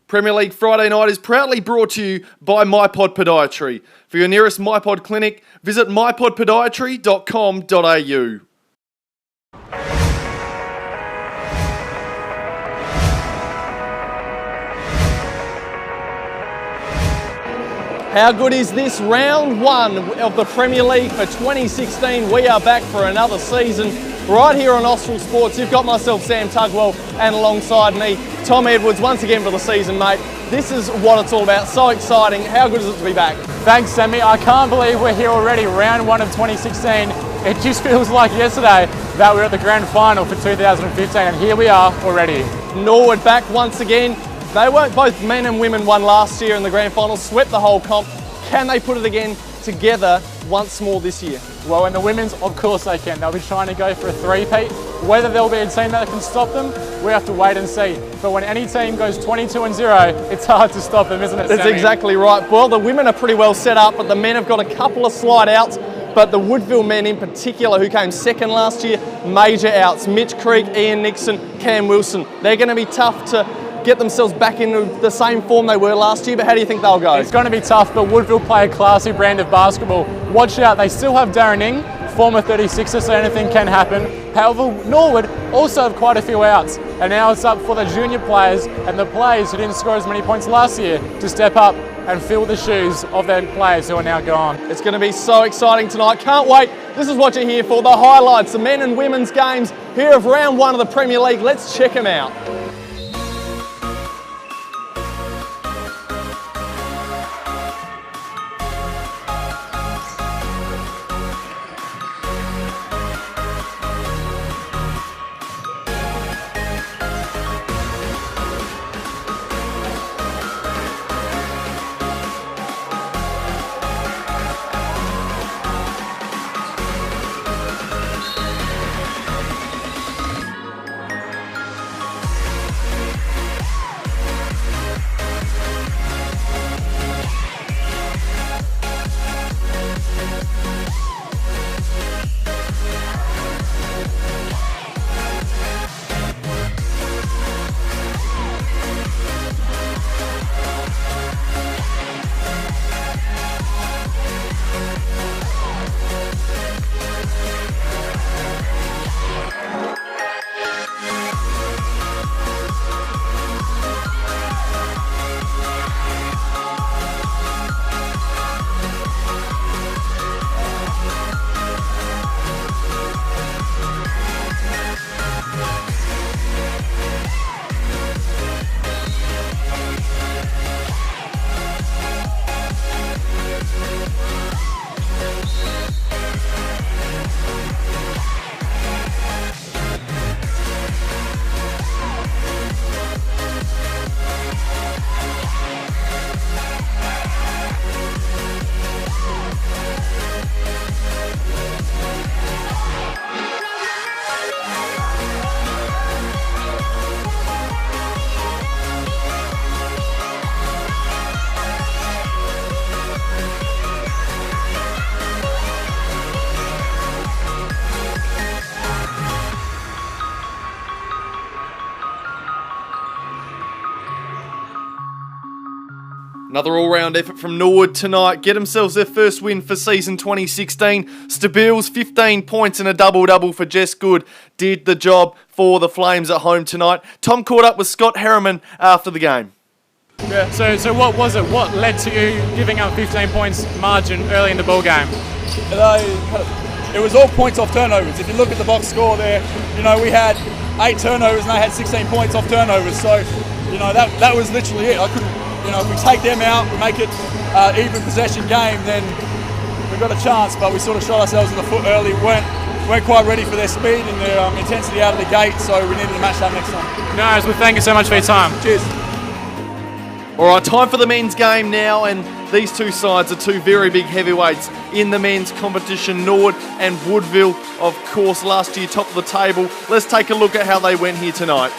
Premier League Friday night is proudly brought to you by MyPod Podiatry. For your nearest MyPod clinic, visit mypodpodiatry.com.au. How good is this? Round one of the Premier League for 2016. We are back for another season right here on Austral Sports. You've got myself, Sam Tugwell, and alongside me, Tom Edwards, once again for the season, mate. This is what it's all about. So exciting. How good is it to be back? Thanks, Sammy. I can't believe we're here already, round one of 2016. It just feels like yesterday that we were at the grand final for 2015, and here we are already. Norwood back once again. They weren't, both men and women won last year in the grand final, swept the whole comp. Can they put it again together once more this year? Well, in the women's, of course they can. They'll be trying to go for a three-peat. Whether there'll be a team that can stop them, we have to wait and see. But when any team goes 22-0, it's hard to stop them, isn't it, Sammy? That's exactly right. Well, the women are pretty well set up, but the men have got a couple of slight outs. But the Woodville men in particular, who came second last year, major outs. Mitch Creek, Ian Nixon, Cam Wilson. They're going to be tough to get themselves back into the same form they were last year, but how do you think they'll go? It's going to be tough, but Woodville play a classy brand of basketball. Watch out, they still have Darren Ing, former 36er, so anything can happen. However, Norwood also have quite a few outs, and now it's up for the junior players and the players who didn't score as many points last year to step up and fill the shoes of their players who are now gone. It's going to be so exciting tonight. Can't wait. This is what you're here for, the highlights, the men and women's games here of round one of the Premier League. Let's check them out. Another all-round effort from Norwood tonight. Get themselves their first win for season 2016. Stabiles, 15 points and a double-double for Jess Good. Did the job for the Flames at home tonight. Tom caught up with Scott Harriman after the game. Yeah, so what was it? What led to you giving up 15 points margin early in the ball game? It was all points off turnovers. If you look at the box score there, we had 8 turnovers and they had 16 points off turnovers. So, that was literally it. I couldn't. If we take them out, we make it even possession game, then we've got a chance. But we sort of shot ourselves in the foot early. weren't quite ready for their speed and their intensity out of the gate, so we needed to match that next time. No, well, thank you so much for your time. Cheers. All right, time for the men's game now, and these two sides are two very big heavyweights in the men's competition. Norwood and Woodville, of course, last year top of the table. Let's take a look at how they went here tonight.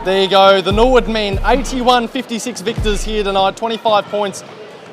There you go, the Norwood men, 81-56 victors here tonight, 25 points.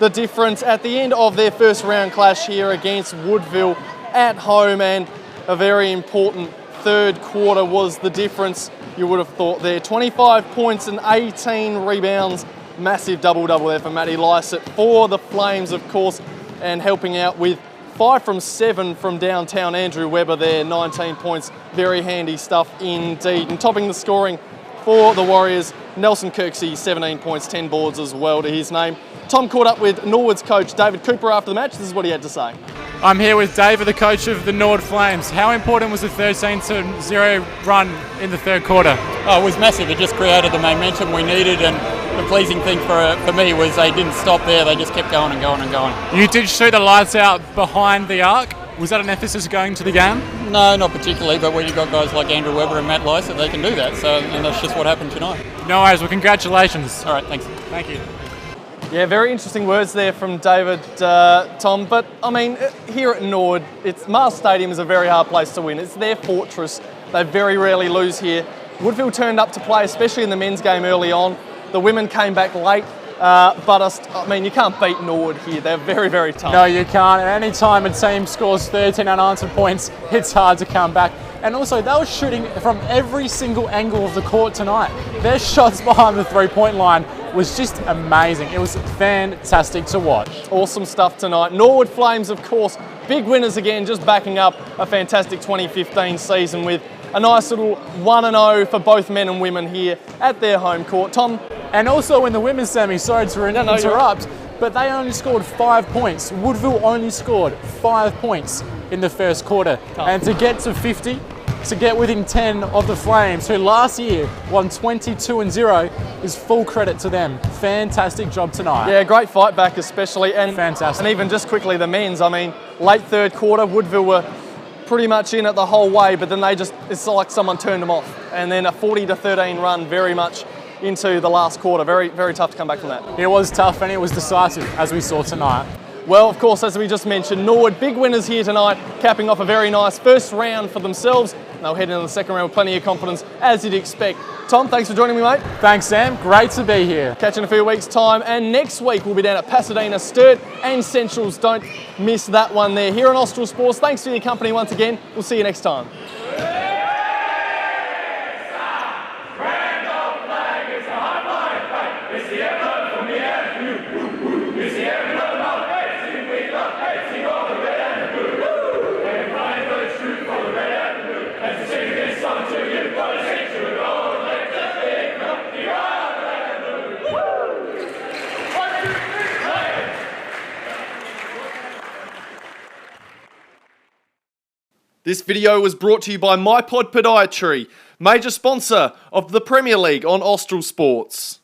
The difference at the end of their first round clash here against Woodville at home, and a very important third quarter was the difference, you would have thought there. 25 points and 18 rebounds. Massive double-double there for Matty Lysett for the Flames, of course, and helping out with 5 from 7 from downtown Andrew Webber there, 19 points. Very handy stuff indeed. And topping the scoring for the Warriors, Nelson Kirksey, 17 points, 10 boards as well to his name. Tom caught up with Norwood's coach, David Cooper, after the match. This is what he had to say. I'm here with David, the coach of the Norwood Flames. How important was the 13-0 run in the third quarter? Oh, it was massive. It just created the momentum we needed, and the pleasing thing for me was they didn't stop there. They just kept going and going and going. You did shoot the lights out behind the arc. Was that an emphasis going to the game? No, not particularly, but when you've got guys like Andrew Webber and Matt Lysett, they can do that. So, and that's just what happened tonight. No worries. Well, congratulations. All right, thanks. Thank you. Yeah, very interesting words there from David, Tom. But, I mean, here at Norwood, Mars Stadium is a very hard place to win. It's their fortress. They very rarely lose here. Woodville turned up to play, especially in the men's game early on. The women came back late. But you can't beat Norwood here. They're very, very tough. No, you can't. At any time a team scores 13 unanswered points, it's hard to come back. And also, they were shooting from every single angle of the court tonight. Their shots behind the three-point line was just amazing. It was fantastic to watch. Awesome stuff tonight. Norwood Flames, of course, big winners again, just backing up a fantastic 2015 season with a nice little 1-0 for both men and women here at their home court. Tom? And also in the women's semi, sorry to interrupt, but they only scored 5 points. Woodville only scored 5 points in the first quarter. Tough. And to get to 50, to get within 10 of the Flames, who last year won 22-0, is full credit to them. Fantastic job tonight. Yeah, great fight back especially. And fantastic. And even just quickly, the men's, late third quarter, Woodville were pretty much in it the whole way, but then it's like someone turned them off. And then a 40-13 run very much into the last quarter. Very, very tough to come back from that. It was tough and it was decisive, as we saw tonight. Well, of course, as we just mentioned, Norwood, big winners here tonight, capping off a very nice first round for themselves. They'll head into the second round with plenty of confidence, as you'd expect. Tom, thanks for joining me, mate. Thanks, Sam. Great to be here. Catch you in a few weeks' time. And next week, we'll be down at Pasadena, Sturt and Centrals. Don't miss that one there. Here on Austral Sports, thanks for your company once again. We'll see you next time. This video was brought to you by MyPod Podiatry, major sponsor of the Premier League on Austral Sports.